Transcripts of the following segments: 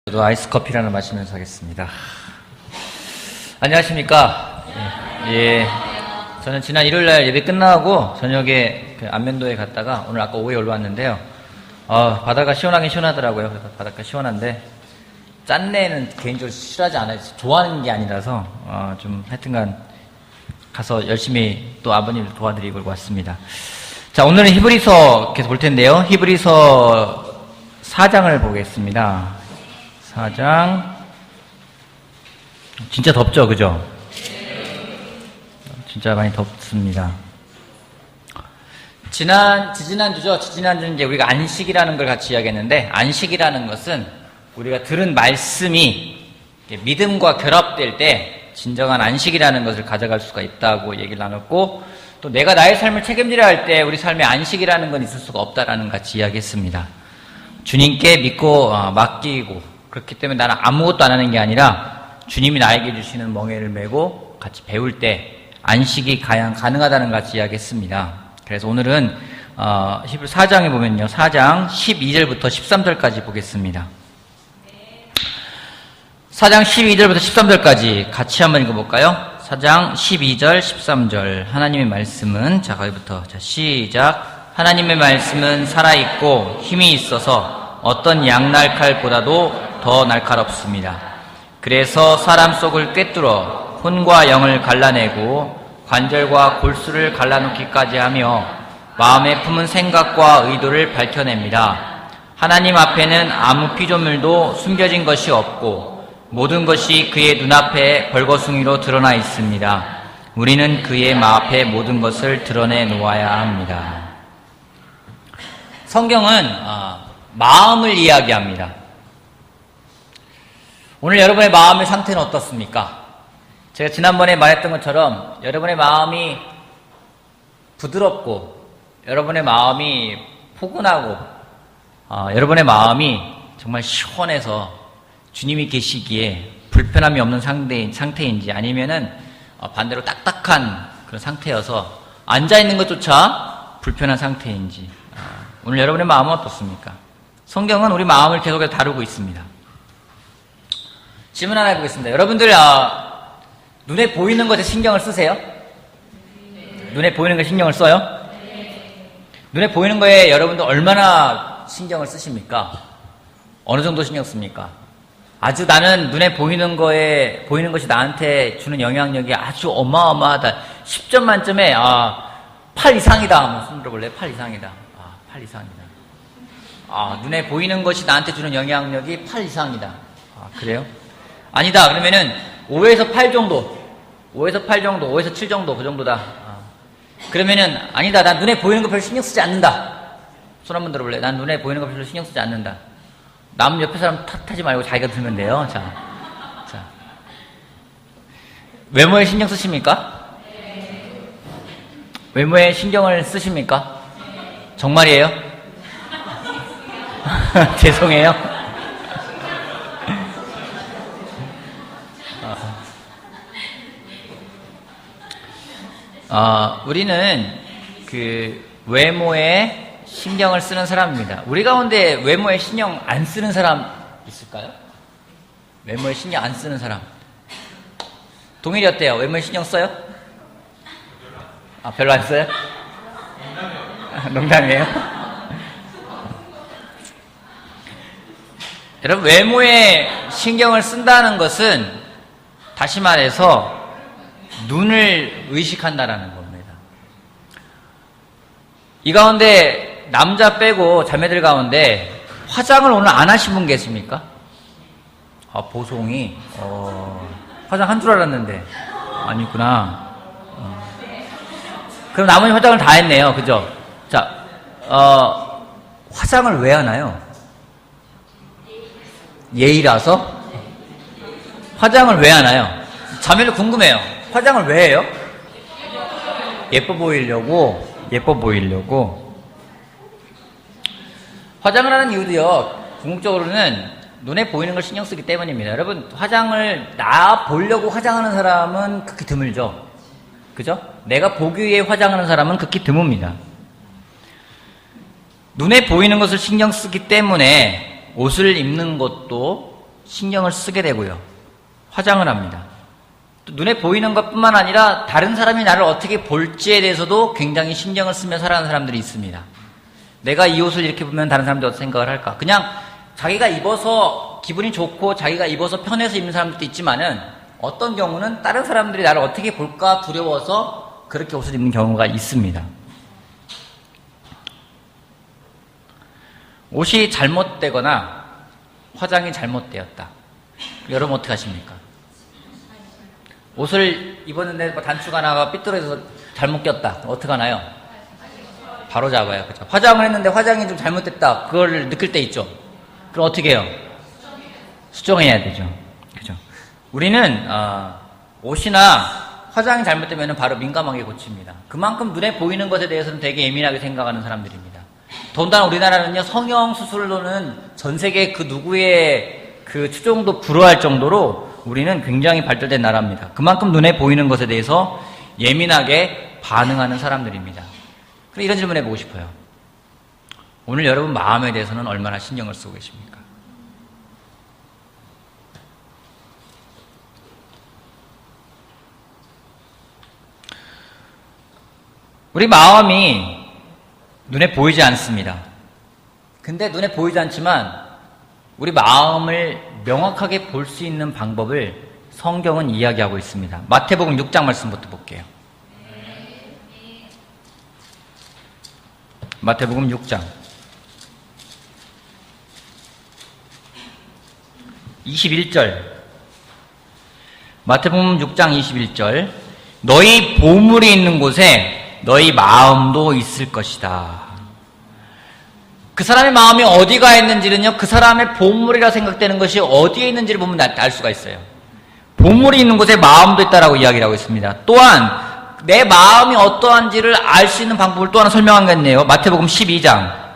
저도 아이스 커피라는 마시면서 하겠습니다. 안녕하십니까? 예. 저는 지난 일요일날 예배 끝나고 저녁에 안면도에 갔다가 오늘 아까 오후에 올라왔는데요. 바다가 시원하긴 시원하더라고요. 그래서 바닷가 시원한데 짠내는 개인적으로 싫어하지 않아요. 좋아하는 게 아니라서 좀 하여튼간 가서 열심히 또 아버님을 도와드리고 왔습니다. 자, 오늘은 히브리서 계속 볼 텐데요. 히브리서 4장을 보겠습니다. 4장. 진짜 덥죠, 그죠? 진짜 많이 덥습니다. 지지난주죠. 지지난주는 이제 우리가 안식이라는 걸 같이 이야기했는데, 안식이라는 것은 우리가 들은 말씀이 믿음과 결합될 때 진정한 안식이라는 것을 가져갈 수가 있다고 얘기를 나눴고, 또 내가 나의 삶을 책임지려 할 때 우리 삶에 안식이라는 건 있을 수가 없다라는 같이 이야기했습니다. 주님께 믿고 맡기고, 그렇기 때문에 나는 아무것도 안 하는 게 아니라 주님이 나에게 주시는 멍에를 메고 같이 배울 때 안식이 가능하다는 같이 이야기했습니다. 그래서 오늘은 히브리 4장에 보면요, 4장 12절부터 13절까지 보겠습니다. 4장 12절부터 13절까지 같이 한번 읽어볼까요? 4장 12절 13절 하나님의 말씀은, 자, 거기부터, 자, 시작. 하나님의 말씀은 살아있고 힘이 있어서 어떤 양날칼보다도 더 날카롭습니다. 그래서 사람 속을 꿰뚫어 혼과 영을 갈라내고 관절과 골수를 갈라놓기까지 하며 마음에 품은 생각과 의도를 밝혀냅니다. 하나님 앞에는 아무 피조물도 숨겨진 것이 없고 모든 것이 그의 눈앞에 벌거숭이로 드러나 있습니다. 우리는 그의 앞에 모든 것을 드러내 놓아야 합니다. 성경은 마음을 이야기합니다. 오늘 여러분의 마음의 상태는 어떻습니까? 제가 지난번에 말했던 것처럼 여러분의 마음이 부드럽고 여러분의 마음이 포근하고 여러분의 마음이 정말 시원해서 주님이 계시기에 불편함이 없는 상태인지, 아니면은 반대로 딱딱한 그런 상태여서 앉아있는 것조차 불편한 상태인지, 오늘 여러분의 마음은 어떻습니까? 성경은 우리 마음을 계속해서 다루고 있습니다. 질문 하나 해보겠습니다. 여러분들 눈에 보이는 것에 신경을 쓰세요? 눈에 보이는 것에 신경을 써요? 눈에 보이는 거에 여러분들 얼마나 신경을 쓰십니까? 어느 정도 신경 씁니까? 아주 나는 눈에 보이는 것이 나한테 주는 영향력이 아주 어마어마하다. 10점 만점에 8 이상이다. 한번 손 들어볼래요? 8 이상이다. 8 이상이다. 눈에 보이는 것이 나한테 주는 영향력이 8 이상이다. 그래요? 아니다. 그러면은 5에서 8 정도, 5에서 8 정도, 5에서 7 정도, 그 정도다. 그러면은 아니다. 난 눈에 보이는 거 별로 신경 쓰지 않는다. 손 한번 들어볼래요? 난 눈에 보이는 거 별로 신경 쓰지 않는다. 남 옆에 사람 탓하지 말고 자기가 들면 돼요. 자. 외모에 신경 쓰십니까? 외모에 신경을 쓰십니까? 정말이에요? 죄송해요. 우리는 그 외모에 신경을 쓰는 사람입니다. 우리 가운데 외모에 신경 안 쓰는 사람 있을까요? 외모에 신경 안 쓰는 사람. 동일이 어때요? 외모에 신경 써요? 별로 안 써요? 농담이에요? 여러분, 외모에 신경을 쓴다는 것은 다시 말해서 눈을 의식한다라는 겁니다. 이 가운데 남자 빼고 자매들 가운데 화장을 오늘 안 하신 분 계십니까? 보송이 화장 한 줄 알았는데 아니구나. 그럼 나머지 화장을 다 했네요. 그죠? 자, 화장을 왜 하나요? 예의라서? 화장을 왜 하나요? 자매들 궁금해요. 화장을 왜 해요? 예뻐 보이려고. 화장을 하는 이유도요, 궁극적으로는 눈에 보이는 걸 신경 쓰기 때문입니다. 여러분, 화장을 나 보려고 화장하는 사람은 극히 드물죠. 그죠? 내가 보기 위해 화장하는 사람은 극히 드뭅니다. 눈에 보이는 것을 신경 쓰기 때문에 옷을 입는 것도 신경을 쓰게 되고요. 화장을 합니다. 또 눈에 보이는 것뿐만 아니라 다른 사람이 나를 어떻게 볼지에 대해서도 굉장히 신경을 쓰며 살아가는 사람들이 있습니다. 내가 이 옷을 이렇게 보면 다른 사람들이 어떻게 생각을 할까? 그냥 자기가 입어서 기분이 좋고 자기가 입어서 편해서 입는 사람들도 있지만은 어떤 경우는 다른 사람들이 나를 어떻게 볼까 두려워서 그렇게 옷을 입는 경우가 있습니다. 옷이 잘못되거나 화장이 잘못되었다. 여러분 어떻게 하십니까? 옷을 입었는데 뭐 단추가 나가 삐뚤어져서 잘못 꼈다. 어떻게 하나요? 바로 잡아요. 그렇죠? 화장을 했는데 화장이 좀 잘못됐다. 그걸 느낄 때 있죠. 그럼 어떻게 해요? 수정해야 되죠. 그죠? 우리는 옷이나 화장이 잘못되면 바로 민감하게 고칩니다. 그만큼 눈에 보이는 것에 대해서는 되게 예민하게 생각하는 사람들입니다. 더군다나 우리나라는요, 성형 수술로는 전 세계 그 누구의 그 추종도 불허할 정도로 우리는 굉장히 발달된 나라입니다. 그만큼 눈에 보이는 것에 대해서 예민하게 반응하는 사람들입니다. 그럼 이런 질문 해보고 싶어요. 오늘 여러분 마음에 대해서는 얼마나 신경을 쓰고 계십니까? 우리 마음이 눈에 보이지 않습니다. 근데 눈에 보이지 않지만 우리 마음을 명확하게 볼 수 있는 방법을 성경은 이야기하고 있습니다. 마태복음 6장 말씀부터 볼게요. 마태복음 6장 21절. 마태복음 6장 21절. 너희 보물이 있는 곳에 너희 마음도 있을 것이다. 그 사람의 마음이 어디가 있는지는요, 그 사람의 보물이라 생각되는 것이 어디에 있는지를 보면 알 수가 있어요. 보물이 있는 곳에 마음도 있다라고 이야기를 하고 있습니다. 또한 내 마음이 어떠한지를 알 수 있는 방법을 또 하나 설명하겠네요. 마태복음 12장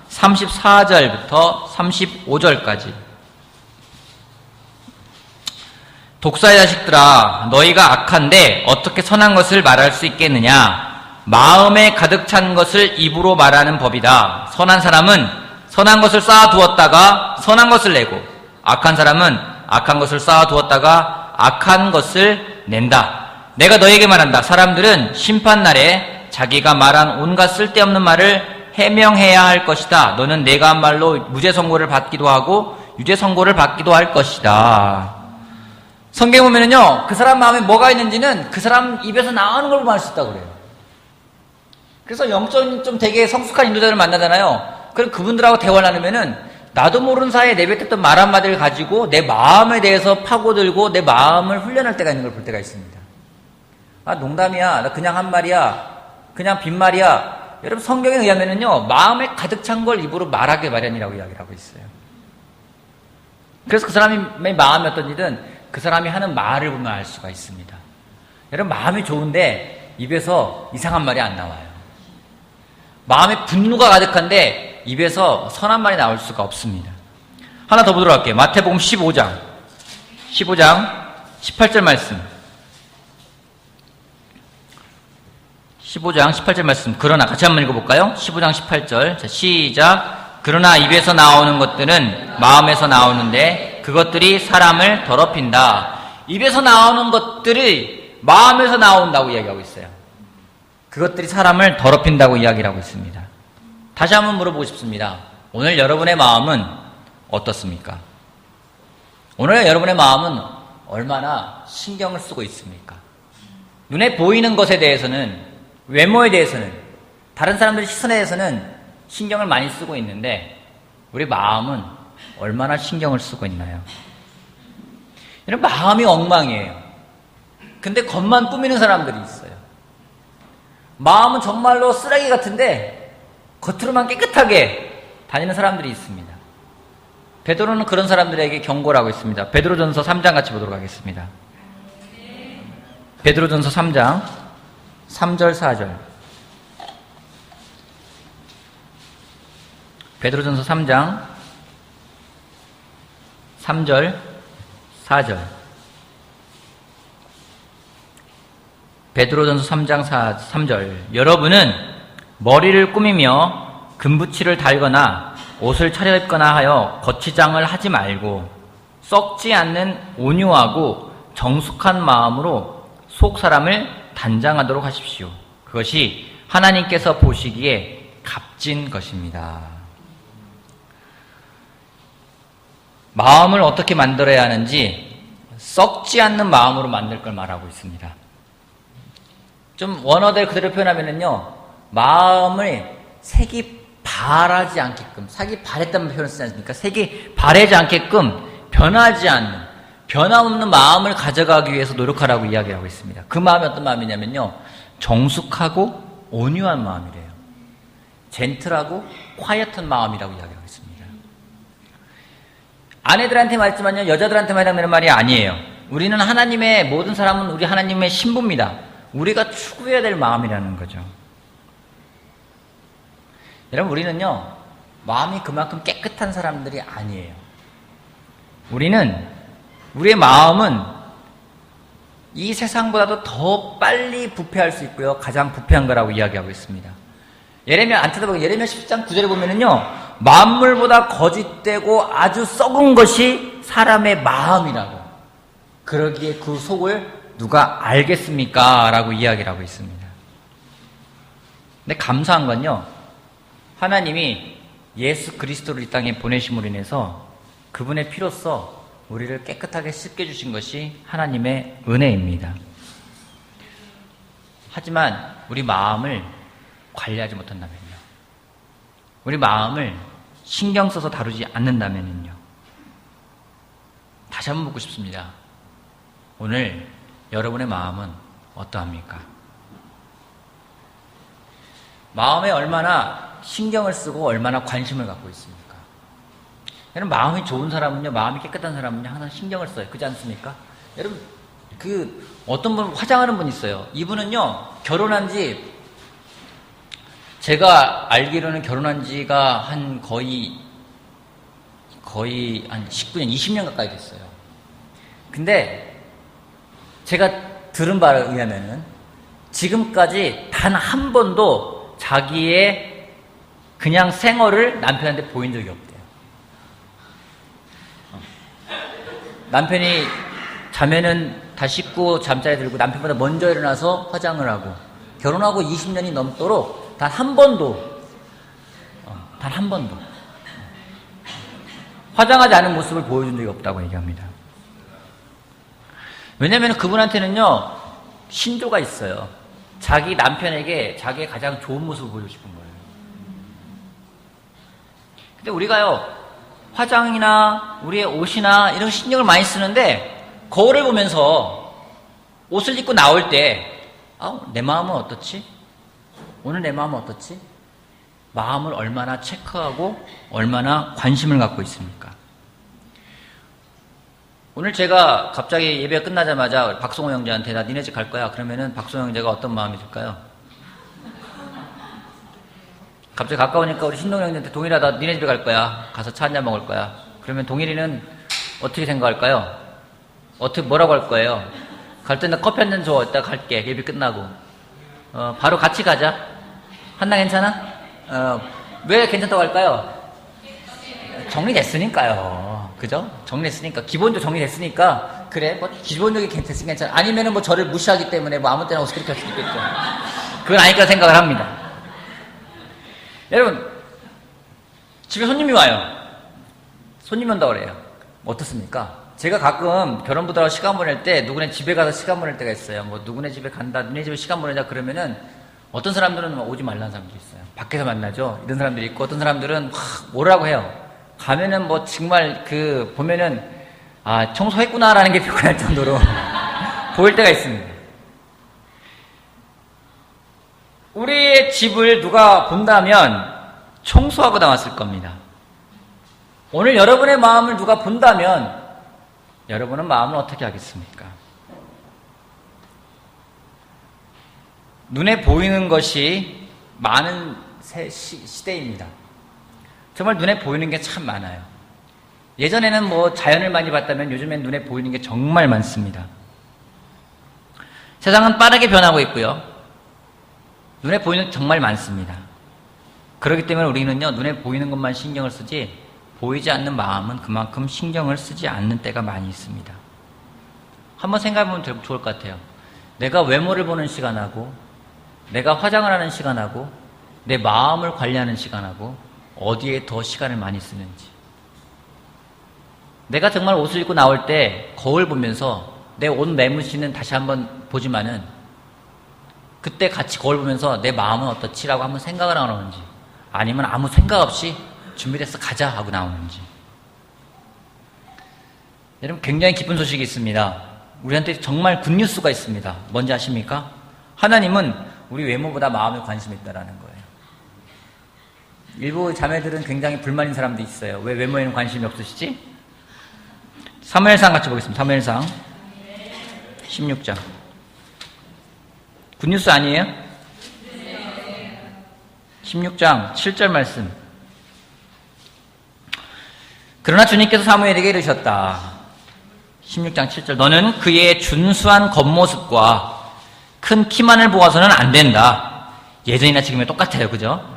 34절부터 35절까지. 독사의 자식들아, 너희가 악한데 어떻게 선한 것을 말할 수 있겠느냐? 마음에 가득 찬 것을 입으로 말하는 법이다. 선한 사람은 선한 것을 쌓아두었다가 선한 것을 내고, 악한 사람은 악한 것을 쌓아두었다가 악한 것을 낸다. 내가 너에게 말한다. 사람들은 심판날에 자기가 말한 온갖 쓸데없는 말을 해명해야 할 것이다. 너는 내가 한 말로 무죄 선고를 받기도 하고 유죄 선고를 받기도 할 것이다. 성경에 보면은요, 그 사람 마음에 뭐가 있는지는 그 사람 입에서 나오는 걸 보면 알 수 있다고 그래요. 그래서 영적인 좀 되게 성숙한 인도자들을 만나잖아요. 그럼 그분들하고 대화를 나누면은 나도 모르는 사이에 내뱉었던 말 한마디를 가지고 내 마음에 대해서 파고들고 내 마음을 훈련할 때가 있는 걸 볼 때가 있습니다. 아, 농담이야. 나 그냥 한 말이야. 그냥 빈말이야. 여러분, 성경에 의하면은요, 마음에 가득 찬 걸 입으로 말하기 마련이라고 이야기를 하고 있어요. 그래서 그 사람의 마음이 어떤지든 그 사람이 하는 말을 보면 알 수가 있습니다. 여러분, 마음이 좋은데 입에서 이상한 말이 안 나와요. 마음에 분노가 가득한데 입에서 선한 말이 나올 수가 없습니다. 하나 더 보도록 할게요. 마태복음 15장 18절 말씀. 15장 18절 말씀. 그러나 같이 한번 읽어볼까요? 15장 18절. 자, 시작. 그러나 입에서 나오는 것들은 마음에서 나오는데 그것들이 사람을 더럽힌다. 입에서 나오는 것들이 마음에서 나온다고 이야기하고 있어요. 그것들이 사람을 더럽힌다고 이야기를 하고 있습니다. 다시 한번 물어보고 싶습니다. 오늘 여러분의 마음은 어떻습니까? 오늘 여러분의 마음은 얼마나 신경을 쓰고 있습니까? 눈에 보이는 것에 대해서는, 외모에 대해서는, 다른 사람들의 시선에 대해서는 신경을 많이 쓰고 있는데 우리 마음은 얼마나 신경을 쓰고 있나요? 이런 마음이 엉망이에요. 근데 겉만 꾸미는 사람들이 있어요. 마음은 정말로 쓰레기 같은데 겉으로만 깨끗하게 다니는 사람들이 있습니다. 베드로는 그런 사람들에게 경고를 하고 있습니다. 베드로전서 3장 같이 보도록 하겠습니다. 베드로전서 3장 3절 4절. 베드로전서 3장 3절 4절. 베드로전서 3장 3절. 여러분은 머리를 꾸미며 금붙이를 달거나 옷을 차려입거나 하여 거치장을 하지 말고 썩지 않는 온유하고 정숙한 마음으로 속 사람을 단장하도록 하십시오. 그것이 하나님께서 보시기에 값진 것입니다. 마음을 어떻게 만들어야 하는지 썩지 않는 마음으로 만들 걸 말하고 있습니다. 좀 원어대로 그대로 표현하면은요, 마음을 색이 바라지 않게끔, 색이 바랬다는 표현을 쓰지 않습니까? 색이 바래지 않게끔 변하지 않는, 변함없는 마음을 가져가기 위해서 노력하라고 이야기하고 있습니다. 그 마음이 어떤 마음이냐면요, 정숙하고 온유한 마음이래요. 젠틀하고 콰이어트한 마음이라고 이야기하고 있습니다. 아내들한테 말했지만요, 여자들한테만 해당되는 말이 아니에요. 우리는 하나님의, 모든 사람은 우리 하나님의 신부입니다. 우리가 추구해야 될 마음이라는 거죠. 여러분, 우리는요, 마음이 그만큼 깨끗한 사람들이 아니에요. 우리의 마음은 이 세상보다도 더 빨리 부패할 수 있고요, 가장 부패한 거라고 이야기하고 있습니다. 예레미야 10장 9절에 보면은요, 만물보다 거짓되고 아주 썩은 것이 사람의 마음이라고. 그러기에 그 속을 누가 알겠습니까? 라고 이야기를 하고 있습니다. 근데 감사한 건요, 하나님이 예수 그리스도를 이 땅에 보내심으로 인해서 그분의 피로써 우리를 깨끗하게 씻겨주신 것이 하나님의 은혜입니다. 하지만 우리 마음을 관리하지 못한다면요, 우리 마음을 신경 써서 다루지 않는다면요, 다시 한번 묻고 싶습니다. 오늘 여러분의 마음은 어떠합니까? 마음에 얼마나 신경을 쓰고 얼마나 관심을 갖고 있습니까? 여러분, 마음이 좋은 사람은요, 마음이 깨끗한 사람은요, 항상 신경을 써요. 그렇지 않습니까? 여러분, 어떤 분, 화장하는 분 있어요. 이분은요, 결혼한 지, 제가 알기로는 결혼한 지가 거의 한 19년, 20년 가까이 됐어요. 근데, 제가 들은 바에 의하면은, 지금까지 단 한 번도 자기의 그냥 생얼을 남편한테 보인 적이 없대요. 남편이 자면은 다 씻고 잠자리 들고 남편보다 먼저 일어나서 화장을 하고, 결혼하고 20년이 넘도록 단 한 번도 화장하지 않은 모습을 보여준 적이 없다고 얘기합니다. 왜냐하면 그분한테는요, 신조가 있어요. 자기 남편에게 자기의 가장 좋은 모습을 보여주고 싶은 거예요. 근데 우리가요, 화장이나 우리의 옷이나 이런 신경을 많이 쓰는데, 거울을 보면서 옷을 입고 나올 때, 내 마음은 어떻지? 오늘 내 마음은 어떻지? 마음을 얼마나 체크하고 얼마나 관심을 갖고 있습니까? 오늘 제가 갑자기 예배가 끝나자마자 박성호 형제한테 나 니네 집 갈 거야. 그러면은 박성호 형제가 어떤 마음이 들까요? 갑자기 가까우니까 우리 신동 형제한테 동일아 나 니네 집에 갈 거야. 가서 차 한잔 먹을 거야. 그러면 동일이는 어떻게 생각할까요? 뭐라고 할 거예요? 갈 때 나 커피 한 잔 줘. 이따 갈게. 예배 끝나고. 바로 같이 가자. 한나 괜찮아? 왜 괜찮다고 할까요? 정리됐으니까요. 그죠? 정리됐으니까. 기본적으로 정리됐으니까. 그래, 기본적인 됐으니까 괜찮아. 아니면은 저를 무시하기 때문에 아무 때나 옷을 이렇게 할 수도 있겠죠. 그건 아니까 생각을 합니다. 여러분, 집에 손님이 와요. 손님 온다 그래요. 어떻습니까? 제가 가끔 결혼부부하고 시간 보낼 때 누구네 집에 가서 시간 보낼 때가 있어요. 누구네 집에 간다, 누구네 집에 시간 보내자 그러면은 어떤 사람들은 오지 말라는 사람들이 있어요. 밖에서 만나죠. 이런 사람들이 있고, 어떤 사람들은 오라고 해요. 가면은 정말 보면은 청소했구나라는 게 표현할 정도로 보일 때가 있습니다. 우리의 집을 누가 본다면 청소하고 나왔을 겁니다. 오늘 여러분의 마음을 누가 본다면 여러분은 마음을 어떻게 하겠습니까? 눈에 보이는 것이 많은 시대입니다. 정말 눈에 보이는 게 참 많아요. 예전에는 자연을 많이 봤다면 요즘엔 눈에 보이는 게 정말 많습니다. 세상은 빠르게 변하고 있고요. 눈에 보이는 게 정말 많습니다. 그렇기 때문에 우리는요, 눈에 보이는 것만 신경을 쓰지 보이지 않는 마음은 그만큼 신경을 쓰지 않는 때가 많이 있습니다. 한번 생각해보면 좋을 것 같아요. 내가 외모를 보는 시간하고 내가 화장을 하는 시간하고 내 마음을 관리하는 시간하고 어디에 더 시간을 많이 쓰는지. 내가 정말 옷을 입고 나올 때 거울 보면서 내 옷 매무새는 다시 한번 보지만은 그때 같이 거울 보면서 내 마음은 어떻지라고 한번 생각을 하고 나오는지, 아니면 아무 생각 없이 준비됐어 가자 하고 나오는지. 여러분, 굉장히 기쁜 소식이 있습니다. 우리한테 정말 굿뉴스가 있습니다. 뭔지 아십니까? 하나님은 우리 외모보다 마음에 관심이 있다는 거예요. 일부 자매들은 굉장히 불만인 사람도 있어요. 왜 외모에는 관심이 없으시지? 사무엘상 같이 보겠습니다. 사무엘상 16장. 굿뉴스 아니에요? 16장 7절 말씀. 그러나 주님께서 사무엘에게 이르셨다. 16장 7절. 너는 그의 준수한 겉모습과 큰 키만을 보아서는 안 된다. 예전이나 지금이 똑같아요. 그죠?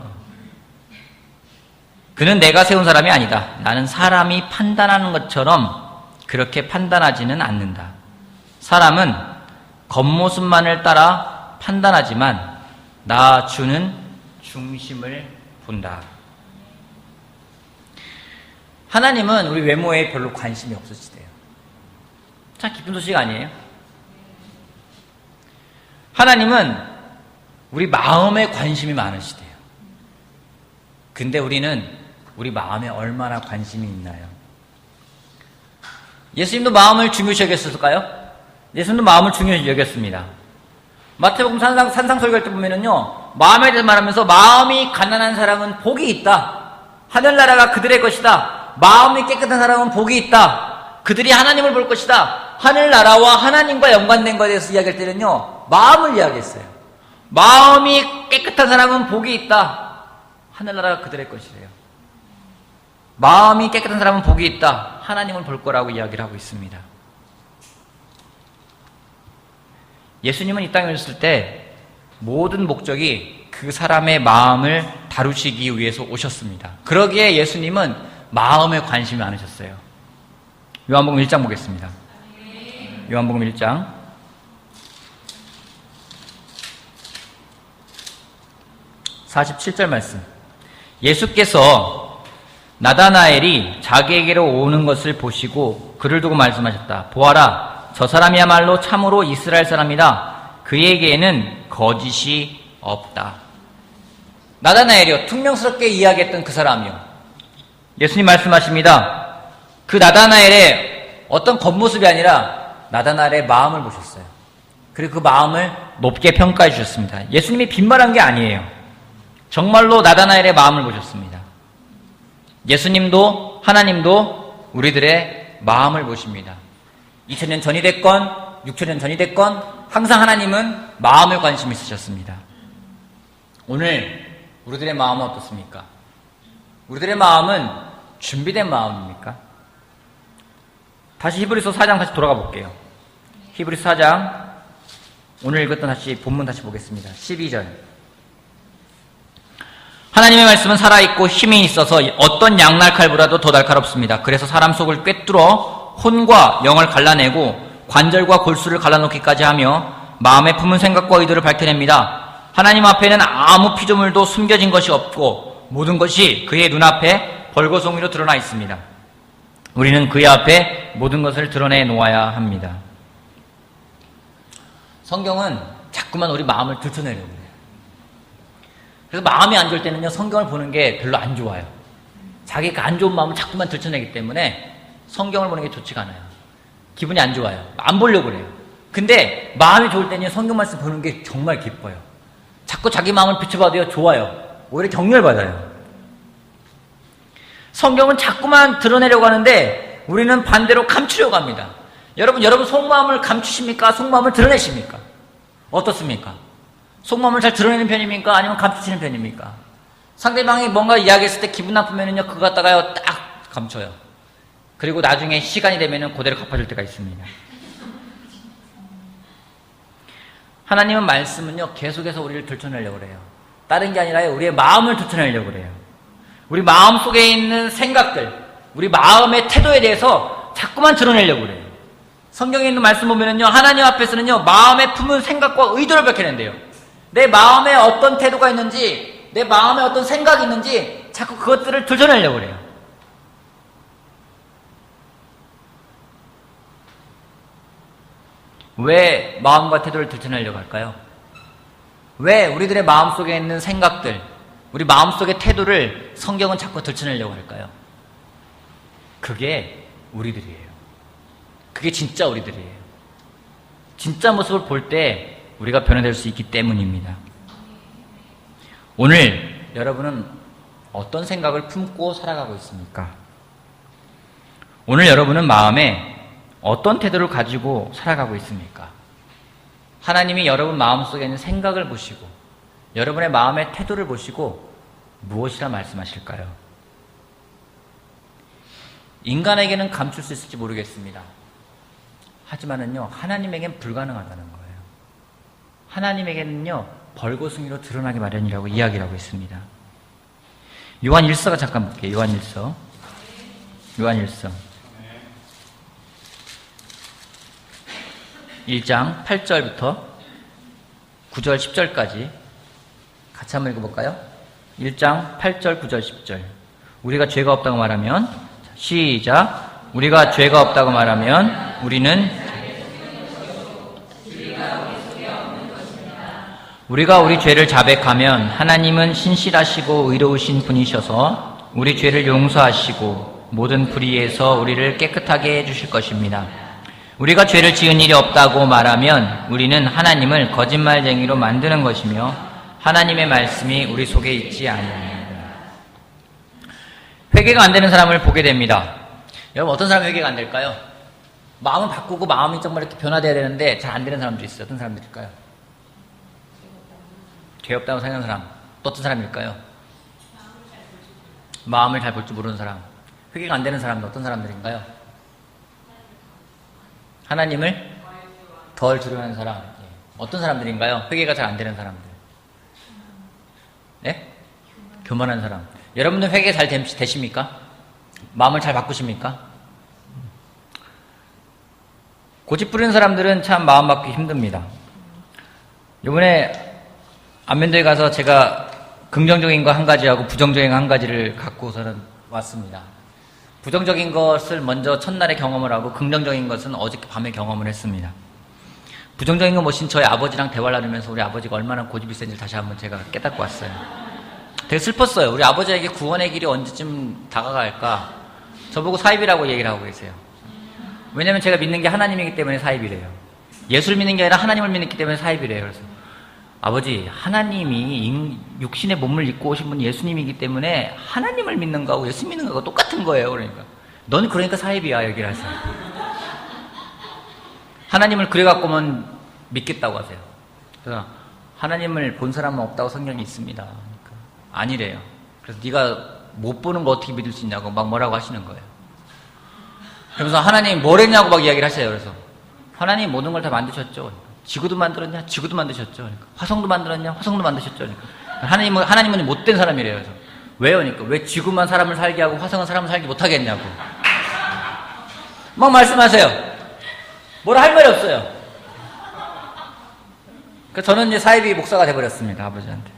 그는 내가 세운 사람이 아니다. 나는 사람이 판단하는 것처럼 그렇게 판단하지는 않는다. 사람은 겉모습만을 따라 판단하지만 나 주는 중심을 본다. 하나님은 우리 외모에 별로 관심이 없으시대요. 참 기쁜 소식 아니에요? 하나님은 우리 마음에 관심이 많으시대요. 근데 우리는 우리 마음에 얼마나 관심이 있나요? 예수님도 마음을 중요시 여겼을까요? 예수님도 마음을 중요시 여겼습니다. 마태복음 산상설교할 때 보면은요, 마음에 대해서 말하면서 마음이 가난한 사람은 복이 있다. 하늘나라가 그들의 것이다. 마음이 깨끗한 사람은 복이 있다. 그들이 하나님을 볼 것이다. 하늘나라와 하나님과 연관된 것에 대해서 이야기할 때는요, 마음을 이야기했어요. 마음이 깨끗한 사람은 복이 있다. 하늘나라가 그들의 것이래요. 마음이 깨끗한 사람은 복이 있다. 하나님을 볼 거라고 이야기를 하고 있습니다. 예수님은 이 땅에 오셨을 때 모든 목적이 그 사람의 마음을 다루시기 위해서 오셨습니다. 그러기에 예수님은 마음에 관심이 많으셨어요. 요한복음 1장 보겠습니다. 요한복음 1장 47절 말씀. 예수께서 나다나엘이 자기에게로 오는 것을 보시고 그를 두고 말씀하셨다. 보아라, 저 사람이야말로 참으로 이스라엘 사람이다. 그에게는 거짓이 없다. 나다나엘이요, 퉁명스럽게 이야기했던 그 사람이요. 예수님 말씀하십니다. 그 나다나엘의 어떤 겉모습이 아니라 나다나엘의 마음을 보셨어요. 그리고 그 마음을 높게 평가해 주셨습니다. 예수님이 빈말한 게 아니에요. 정말로 나다나엘의 마음을 보셨습니다. 예수님도 하나님도 우리들의 마음을 보십니다. 2000년 전이 됐건 6000년 전이 됐건 항상 하나님은 마음에 관심이 있으셨습니다. 오늘 우리들의 마음은 어떻습니까? 우리들의 마음은 준비된 마음입니까? 다시 히브리서 4장 다시 돌아가 볼게요. 히브리서 4장 오늘 읽었던 다시 본문 다시 보겠습니다. 12절. 하나님의 말씀은 살아있고 힘이 있어서 어떤 양날칼보다도 더 날카롭습니다. 그래서 사람 속을 꿰뚫어 혼과 영을 갈라내고 관절과 골수를 갈라놓기까지 하며 마음에 품은 생각과 의도를 밝혀냅니다. 하나님 앞에는 아무 피조물도 숨겨진 것이 없고 모든 것이 그의 눈앞에 벌거송이로 드러나 있습니다. 우리는 그의 앞에 모든 것을 드러내 놓아야 합니다. 성경은 자꾸만 우리 마음을 들춰내려고 해요. 그래서 마음이 안 좋을 때는요, 성경을 보는 게 별로 안 좋아요. 자기가 안 좋은 마음을 자꾸만 들춰내기 때문에 성경을 보는 게 좋지가 않아요. 기분이 안 좋아요. 안 보려고 그래요. 근데 마음이 좋을 때는 성경 말씀 보는 게 정말 기뻐요. 자꾸 자기 마음을 비춰봐도요, 좋아요. 오히려 격려받아요. 성경은 자꾸만 드러내려고 하는데 우리는 반대로 감추려고 합니다. 여러분 속마음을 감추십니까? 속마음을 드러내십니까? 어떻습니까? 속마음을 잘 드러내는 편입니까? 아니면 감추시는 편입니까? 상대방이 뭔가 이야기했을 때 기분 나쁘면은요, 그거 갖다가요, 딱 감춰요. 그리고 나중에 시간이 되면은 그대로 갚아줄 때가 있습니다. 하나님은 말씀은요, 계속해서 우리를 들춰내려고 그래요. 다른 게 아니라 우리의 마음을 드러내려고 그래요. 우리 마음 속에 있는 생각들, 우리 마음의 태도에 대해서 자꾸만 드러내려고 그래요. 성경에 있는 말씀 보면은요, 하나님 앞에서는요, 마음에 품은 생각과 의도를 밝혀낸대요. 내 마음에 어떤 태도가 있는지, 내 마음에 어떤 생각이 있는지 자꾸 그것들을 드러내려고 그래요. 왜 마음과 태도를 드러내려고 할까요? 왜 우리들의 마음속에 있는 생각들, 우리 마음속의 태도를 성경은 자꾸 드러내려고 할까요? 그게 우리들이에요. 그게 진짜 우리들이에요. 진짜 모습을 볼 때 우리가 변화될 수 있기 때문입니다. 오늘 여러분은 어떤 생각을 품고 살아가고 있습니까? 오늘 여러분은 마음에 어떤 태도를 가지고 살아가고 있습니까? 하나님이 여러분 마음속에 있는 생각을 보시고 여러분의 마음의 태도를 보시고 무엇이라 말씀하실까요? 인간에게는 감출 수 있을지 모르겠습니다. 하지만은요, 하나님에겐 불가능하다는 거예요. 하나님에게는요, 벌거숭이로 드러나기 마련이라고 이야기를 하고 있습니다. 요한 1서가 잠깐 볼게요. 요한 1서. 요한 1서. 1장 8절부터 9절 10절까지 같이 한번 읽어볼까요? 1장 8절 9절 10절. 우리가 죄가 없다고 말하면, 시작. 우리가 죄가 없다고 말하면 우리가 우리 죄를 자백하면 하나님은 신실하시고 의로우신 분이셔서 우리 죄를 용서하시고 모든 불의에서 우리를 깨끗하게 해주실 것입니다. 우리가 죄를 지은 일이 없다고 말하면 우리는 하나님을 거짓말쟁이로 만드는 것이며 하나님의 말씀이 우리 속에 있지 않습니다. 회개가 안 되는 사람을 보게 됩니다. 여러분, 어떤 사람이 회개가 안 될까요? 마음을 바꾸고 마음이 정말 이렇게 변화돼야 되는데 잘 안 되는 사람도 있어요. 어떤 사람들일까요? 죄 없다고 생각하는 사람. 또 어떤 사람일까요? 마음을 잘 볼 줄 모르는 사람. 회개가 안 되는 사람은 어떤 사람들인가요? 하나님을 덜 두려워하는 사람. 어떤 사람들인가요? 회개가 잘 안 되는 사람들. 네? 교만한 사람. 여러분들 회개 잘 되십니까? 마음을 잘 바꾸십니까? 고집 부리는 사람들은 참 마음 바꾸기 힘듭니다. 이번에 안면도에 가서 제가 긍정적인 거 한 가지하고 부정적인 거 한 가지를 갖고서는 왔습니다. 부정적인 것을 먼저 첫날에 경험을 하고 긍정적인 것은 어저께 밤에 경험을 했습니다. 부정적인 건 뭐신 저희 아버지랑 대화를 나누면서 우리 아버지가 얼마나 고집이 센지 다시 한번 제가 깨닫고 왔어요. 되게 슬펐어요. 우리 아버지에게 구원의 길이 언제쯤 다가갈까? 저보고 사입이라고 얘기를 하고 계세요. 왜냐면 제가 믿는 게 하나님이기 때문에 사입이래요. 예수를 믿는 게 아니라 하나님을 믿기 때문에 사입이래요. 그래서 아버지, 하나님이 육신의 몸을 입고 오신 분이 예수님이기 때문에 하나님을 믿는 거하고 예수 믿는 거하고 똑같은 거예요. 그러니까 넌 그러니까 사입이야, 얘기를 하세요. 하나님을 그래갖고만 믿겠다고 하세요. 그래서 하나님을 본 사람은 없다고 성경이 있습니다. 그러니까 아니래요. 그래서 네가 못 보는 거 어떻게 믿을 수 있냐고 막 뭐라고 하시는 거예요. 그러면서 하나님 뭘 했냐고 막 이야기를 하세요. 그래서 하나님 모든 걸 다 만드셨죠. 지구도 만들었냐? 지구도 만드셨죠. 그러니까 화성도 만들었냐? 화성도 만드셨죠. 그러니까 하나님은 못된 사람이래요. 그래서 왜요? 그러니까 왜 지구만 사람을 살게 하고 화성은 사람을 살게 못하게 했냐고 막 말씀하세요. 뭐라 할 말이 없어요. 그러니까 저는 이제 사이비 목사가 돼버렸습니다. 아버지한테.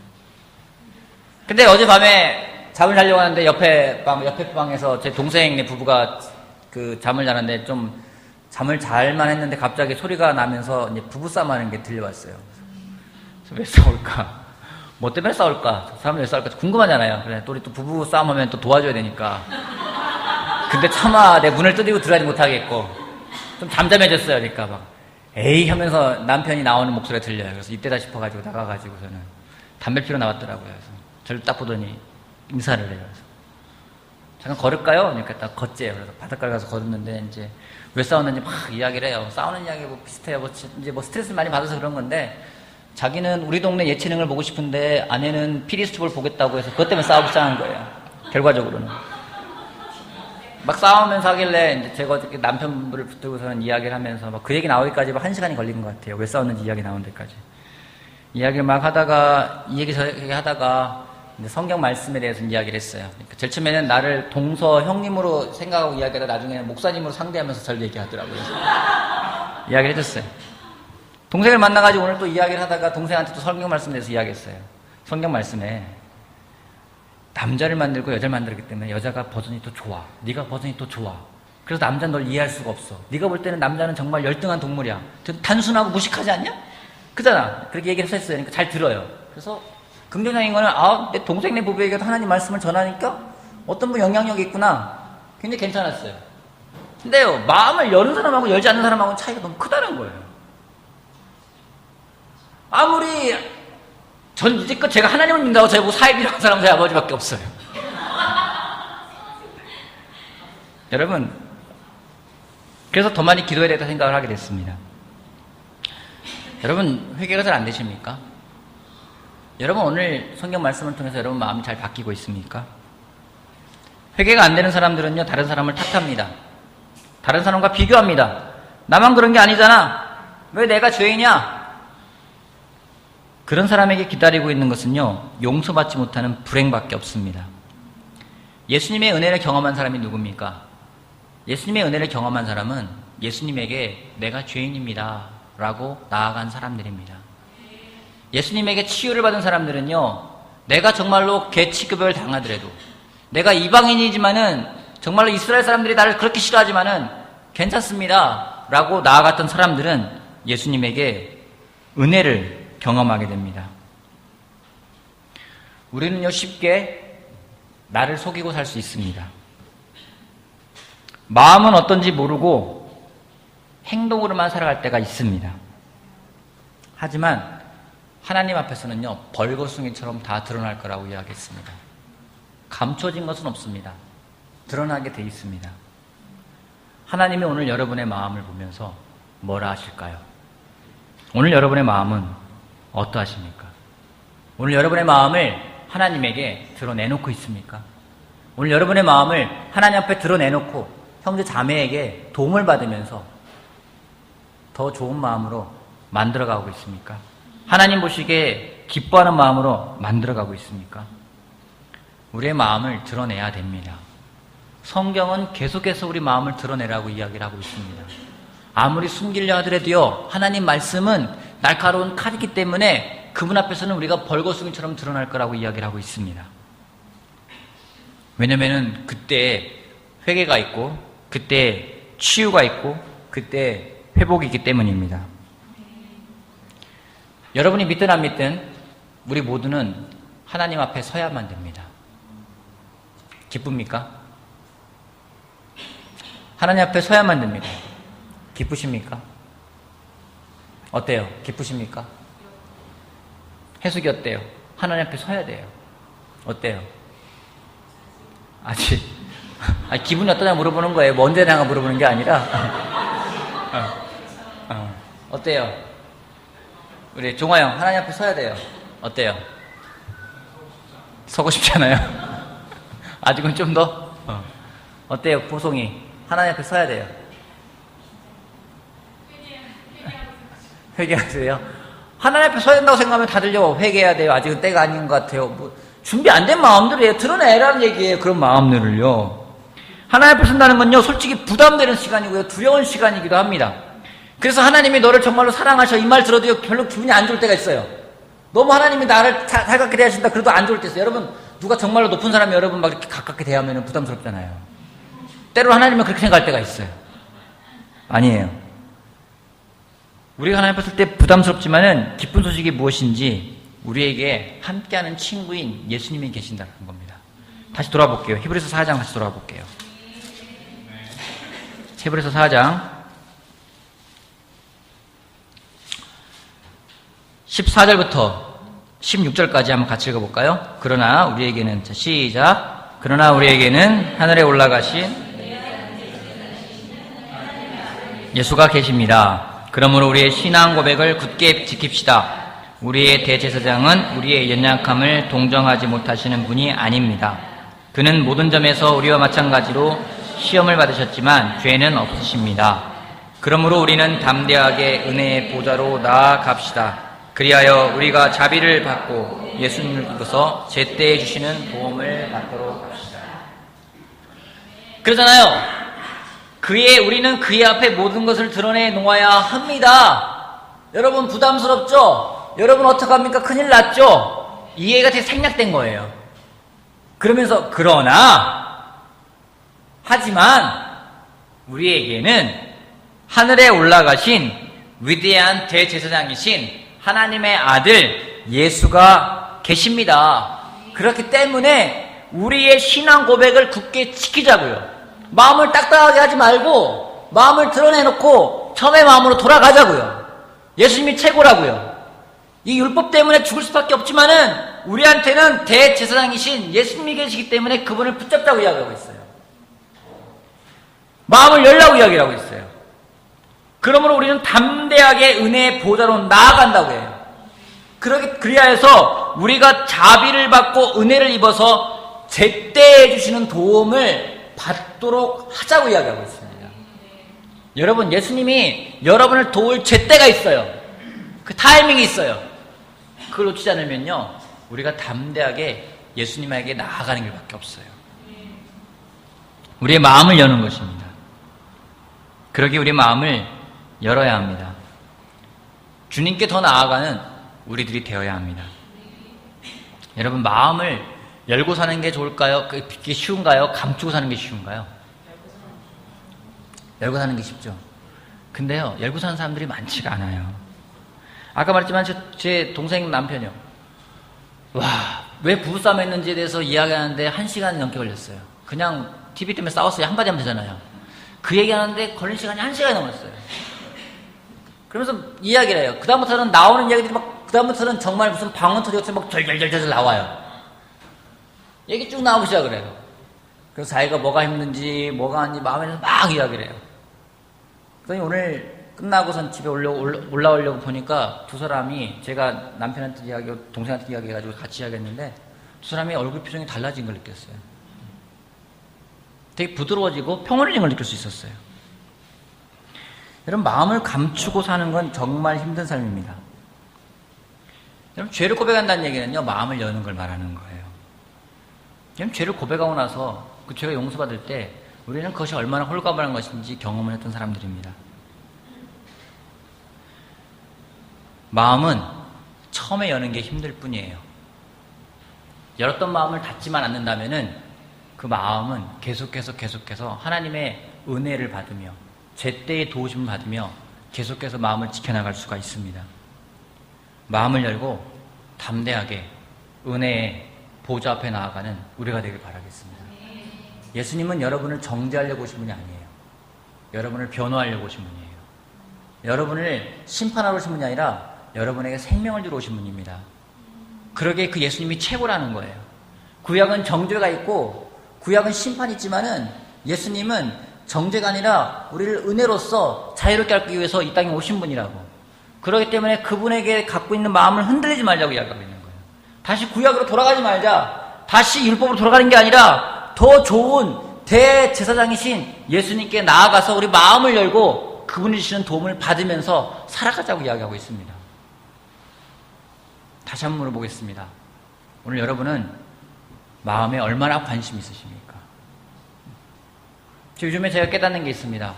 근데 어젯밤에 잠을 자려고 하는데 옆에 방에서 제 동생 부부가 그 잠을 자는데 좀 잠을 잘만 했는데 갑자기 소리가 나면서 이제 부부싸움 하는 게 들려왔어요. 그래서 왜 싸울까? 뭐 때문에 싸울까? 사람들 왜 싸울까? 궁금하잖아요. 그래, 또 우리 또 부부 싸움하면 또 도와줘야 되니까. 근데 차마 내 문을 두드리고 들어가지 못하겠고 좀 잠잠해졌어요. 그러니까 막 에이 하면서 남편이 나오는 목소리가 들려요. 그래서 이때다 싶어가지고 나가가지고서는 담배 피러 나왔더라고요. 그래서 저를 딱 보더니 인사를 해요. 그래서 잠깐 걸을까요? 그러니까 딱 걷재요. 그래서 바닷가에 가서 걸었는데 이제 왜 싸웠는지 막 이야기를 해요. 싸우는 이야기 뭐 비슷해요. 이제 스트레스를 많이 받아서 그런 건데 자기는 우리 동네 예체능을 보고 싶은데 아내는 피리스톱을 보겠다고 해서 그것 때문에 싸우고 싸운 거예요. 결과적으로는. 막 싸우면서 하길래 이제 제가 어저께 남편분을 붙들고서는 이야기를 하면서 막 그 얘기 나오기까지 1시간이 걸린 것 같아요. 왜 싸웠는지 이야기 나온 데까지. 이야기를 막 하다가 이 얘기 저 얘기 하다가 성경 말씀에 대해서 이야기를 했어요. 그러니까 제일 처음에는 나를 동서 형님으로 생각하고 이야기하다 나중에는 목사님으로 상대하면서 절 얘기하더라고요. 이야기를 해줬어요. 동생을 만나가지고 오늘 또 이야기를 하다가 동생한테 또 성경 말씀에 대해서 이야기했어요. 성경 말씀에 남자를 만들고 여자를 만들었기 때문에 여자가 버전이 더 좋아. 네가 버전이 더 좋아. 그래서 남자는 널 이해할 수가 없어. 네가 볼 때는 남자는 정말 열등한 동물이야. 단순하고 무식하지 않냐? 그잖아. 그렇게 얘기를 했어요. 그러니까 잘 들어요. 그래서 긍정적인 거는 내 동생네 부부에게도 하나님 말씀을 전하니까 어떤 분 영향력이 있구나. 굉장히 괜찮았어요. 근데요, 마음을 여는 사람하고 열지 않는 사람하고는 차이가 너무 크다는 거예요. 아무리 전 이제껏 제가 하나님을 믿는다고 저보고 사입이라고 한 사람은 저희 아버지밖에 없어요. 여러분, 그래서 더 많이 기도해야 되겠다 생각을 하게 됐습니다. 여러분, 회개가 잘 안 되십니까? 여러분, 오늘 성경 말씀을 통해서 여러분 마음이 잘 바뀌고 있습니까? 회개가 안 되는 사람들은요, 다른 사람을 탓합니다. 다른 사람과 비교합니다. 나만 그런 게 아니잖아. 왜 내가 죄이냐? 그런 사람에게 기다리고 있는 것은요, 용서받지 못하는 불행밖에 없습니다. 예수님의 은혜를 경험한 사람이 누굽니까? 예수님의 은혜를 경험한 사람은 예수님에게 내가 죄인입니다 라고 나아간 사람들입니다. 예수님에게 치유를 받은 사람들은요, 내가 정말로 개취급을 당하더라도, 내가 이방인이지만은 정말로 이스라엘 사람들이 나를 그렇게 싫어하지만은 괜찮습니다 라고 나아갔던 사람들은 예수님에게 은혜를 경험하게 됩니다. 우리는요, 쉽게 나를 속이고 살 수 있습니다. 마음은 어떤지 모르고 행동으로만 살아갈 때가 있습니다. 하지만 하나님 앞에서는요, 벌거숭이처럼 다 드러날 거라고 이야기했습니다. 감춰진 것은 없습니다. 드러나게 돼 있습니다. 하나님이 오늘 여러분의 마음을 보면서 뭐라 하실까요? 오늘 여러분의 마음은 어떠하십니까? 오늘 여러분의 마음을 하나님에게 드러내놓고 있습니까? 오늘 여러분의 마음을 하나님 앞에 드러내놓고 형제 자매에게 도움을 받으면서 더 좋은 마음으로 만들어가고 있습니까? 하나님 보시기에 기뻐하는 마음으로 만들어가고 있습니까? 우리의 마음을 드러내야 됩니다. 성경은 계속해서 우리 마음을 드러내라고 이야기를 하고 있습니다. 아무리 숨기려 하더라도요, 하나님 말씀은 날카로운 칼이기 때문에 그분 앞에서는 우리가 벌거숭이처럼 드러날 거라고 이야기를 하고 있습니다. 왜냐면은 그때 회개가 있고, 그때 치유가 있고, 그때 회복이 있기 때문입니다. 여러분이 믿든 안 믿든 우리 모두는 하나님 앞에 서야만 됩니다. 기쁩니까? 하나님 앞에 서야만 됩니다. 기쁘십니까? 어때요? 기쁘십니까? 해숙이 어때요? 하나님 앞에 서야 돼요. 어때요? 아직 기분이 어떠냐 물어보는 거예요. 뭐 언제 나가 물어보는 게 아니라 어때요? 우리 종아 형 하나님 앞에 서야 돼요. 어때요? 서고 싶잖아요. 아직은 좀 더? 어때요? 보송이 하나님 앞에 서야 돼요. 회개하세요? 하나님 앞에 서야 된다고 생각하면 다들요, 회개해야 돼요. 아직은 때가 아닌 것 같아요. 뭐 준비 안 된 마음들이에요. 드러내라는 얘기예요. 그런 마음들을요. 하나님 앞에 선다는 건요, 솔직히 부담되는 시간이고요, 두려운 시간이기도 합니다. 그래서 하나님이 너를 정말로 사랑하셔 이 말 들어도요, 별로 기분이 안 좋을 때가 있어요. 너무 하나님이 나를 살갑게 대하신다 그래도 안 좋을 때 있어요. 여러분, 누가 정말로 높은 사람이 여러분 막 이렇게 가깝게 대하면 부담스럽잖아요. 때로 하나님은 그렇게 생각할 때가 있어요. 아니에요. 우리가 하나님 앞에 설 때 부담스럽지만은 기쁜 소식이 무엇인지 우리에게 함께하는 친구인 예수님이 계신다는 겁니다. 다시 돌아볼게요. 히브리서 4장 다시 돌아볼게요. 히브리서 4장 14절부터 16절까지 한번 같이 읽어볼까요? 그러나 우리에게는, 자, 시작. 그러나 우리에게는 하늘에 올라가신 예수가 계십니다. 그러므로 우리의 신앙 고백을 굳게 지킵시다. 우리의 대제사장은 우리의 연약함을 동정하지 못하시는 분이 아닙니다. 그는 모든 점에서 우리와 마찬가지로 시험을 받으셨지만 죄는 없으십니다. 그러므로 우리는 담대하게 은혜의 보좌로 나아갑시다. 그리하여 우리가 자비를 받고 예수님을 입어서 제때에 주시는 도움을 받도록 합시다. 그러잖아요. 우리는 그의 앞에 모든 것을 드러내 놓아야 합니다. 여러분 부담스럽죠? 여러분 어떡합니까? 큰일 났죠? 이해가 되게 생략된 거예요. 그러면서 하지만 우리에게는 하늘에 올라가신 위대한 대제사장이신 하나님의 아들 예수가 계십니다. 그렇기 때문에 우리의 신앙 고백을 굳게 지키자고요. 마음을 딱딱하게 하지 말고 마음을 드러내놓고 처음의 마음으로 돌아가자고요. 예수님이 최고라고요. 이 율법 때문에 죽을 수밖에 없지만은 우리한테는 대제사장이신 예수님이 계시기 때문에 그분을 붙잡자고 이야기하고 있어요. 마음을 열라고 이야기하고 있어요. 그러므로 우리는 담대하게 은혜의 보좌로 나아간다고 해요. 그리하여서 우리가 자비를 받고 은혜를 입어서 제때에 주시는 도움을 받도록 하자고 이야기하고 있습니다. 여러분, 예수님이 여러분을 도울 제때가 있어요. 그 타이밍이 있어요. 그걸 놓치지 않으면요, 우리가 담대하게 예수님에게 나아가는 길밖에 없어요. 우리의 마음을 여는 것입니다. 그러기에 우리의 마음을 열어야 합니다. 주님께 더 나아가는 우리들이 되어야 합니다. 여러분, 마음을 열고 사는 게 좋을까요? 그게 쉬운가요? 감추고 사는 게 쉬운가요? 열고 사는 게 쉽죠. 근데요, 열고 사는 사람들이 많지가 않아요. 아까 말했지만 제 동생 남편이요. 왜 부부싸움 했는지에 대해서 이야기하는데 1시간 넘게 걸렸어요. 그냥 TV 때문에 싸웠어요. 한마디 하면 되잖아요. 그 얘기하는데 걸린 시간이 1시간이 넘었어요. 그러면서 이야기를 해요. 그다음부터는 나오는 이야기들이 그다음부터는 정말 무슨 방언 터지같이 절절절절 나와요. 얘기 쭉 나오기 시작을 해요. 그래서 자기가 뭐가 힘든지, 뭐가 아닌지 마음에서 막 이야기를 해요. 그러니 오늘 끝나고선 집에 올라오려고 보니까 두 사람이, 제가 남편한테 이야기하고 동생한테 이야기해가지고 같이 이야기했는데, 두 사람이 얼굴 표정이 달라진 걸 느꼈어요. 되게 부드러워지고 평온해진 걸 느낄 수 있었어요. 여러분, 마음을 감추고 사는 건 정말 힘든 삶입니다. 여러분, 죄를 고백한다는 얘기는요, 마음을 여는 걸 말하는 거예요. 여러분, 죄를 고백하고 나서 그 죄가 용서받을 때 우리는 그것이 얼마나 홀가분한 것인지 경험을 했던 사람들입니다. 마음은 처음에 여는 게 힘들 뿐이에요. 열었던 마음을 닫지만 않는다면은 그 마음은 계속해서 하나님의 은혜를 받으며 제때의 도우심을 받으며 계속해서 마음을 지켜나갈 수가 있습니다. 마음을 열고 담대하게 은혜의 보좌 앞에 나아가는 우리가 되길 바라겠습니다. 예수님은 여러분을 정죄하려고 오신 분이 아니에요. 여러분을 변호하려고 오신 분이에요. 여러분을 심판하러 오신 분이 아니라 여러분에게 생명을 주러 오신 분입니다. 그러기에 그 예수님이 최고라는 거예요. 구약은 정죄가 있고 구약은 심판이 있지만은 예수님은 정죄가 아니라 우리를 은혜로서 자유롭게 하기 위해서 이 땅에 오신 분이라고. 그렇기 때문에 그분에게 갖고 있는 마음을 흔들리지 말자고 이야기하고 있는 거예요. 다시 구약으로 돌아가지 말자. 다시 율법으로 돌아가는 게 아니라 더 좋은 대제사장이신 예수님께 나아가서 우리 마음을 열고 그분이 주시는 도움을 받으면서 살아가자고 이야기하고 있습니다. 다시 한번 물어보겠습니다. 오늘 여러분은 마음에 얼마나 관심이 있으십니까? 요즘에 제가 깨닫는 게 있습니다.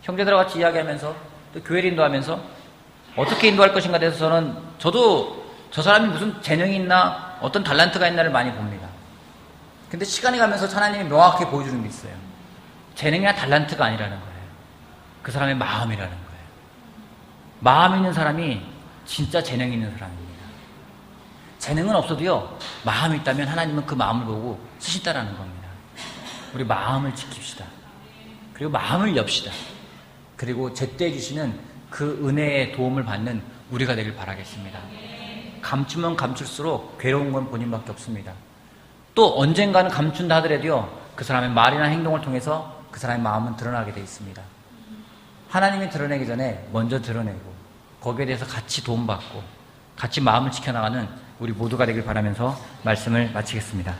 형제들과 같이 이야기하면서 또 교회를 인도하면서 어떻게 인도할 것인가 대해서 저도 저 사람이 무슨 재능이 있나 어떤 달란트가 있나를 많이 봅니다. 근데 시간이 가면서 하나님이 명확히 보여주는 게 있어요. 재능이나 달란트가 아니라는 거예요. 그 사람의 마음이라는 거예요. 마음 있는 사람이 진짜 재능 있는 사람입니다. 재능은 없어도요, 마음이 있다면 하나님은 그 마음을 보고 쓰신다라는 겁니다. 우리 마음을 지킵시다. 그리고 마음을 엽시다. 그리고 제때 주시는 그 은혜의 도움을 받는 우리가 되길 바라겠습니다. 감추면 감출수록 괴로운 건 본인밖에 없습니다. 또 언젠가는 감춘다 하더라도요, 그 사람의 말이나 행동을 통해서 그 사람의 마음은 드러나게 되어 있습니다. 하나님이 드러내기 전에 먼저 드러내고 거기에 대해서 같이 도움받고 같이 마음을 지켜나가는 우리 모두가 되길 바라면서 말씀을 마치겠습니다.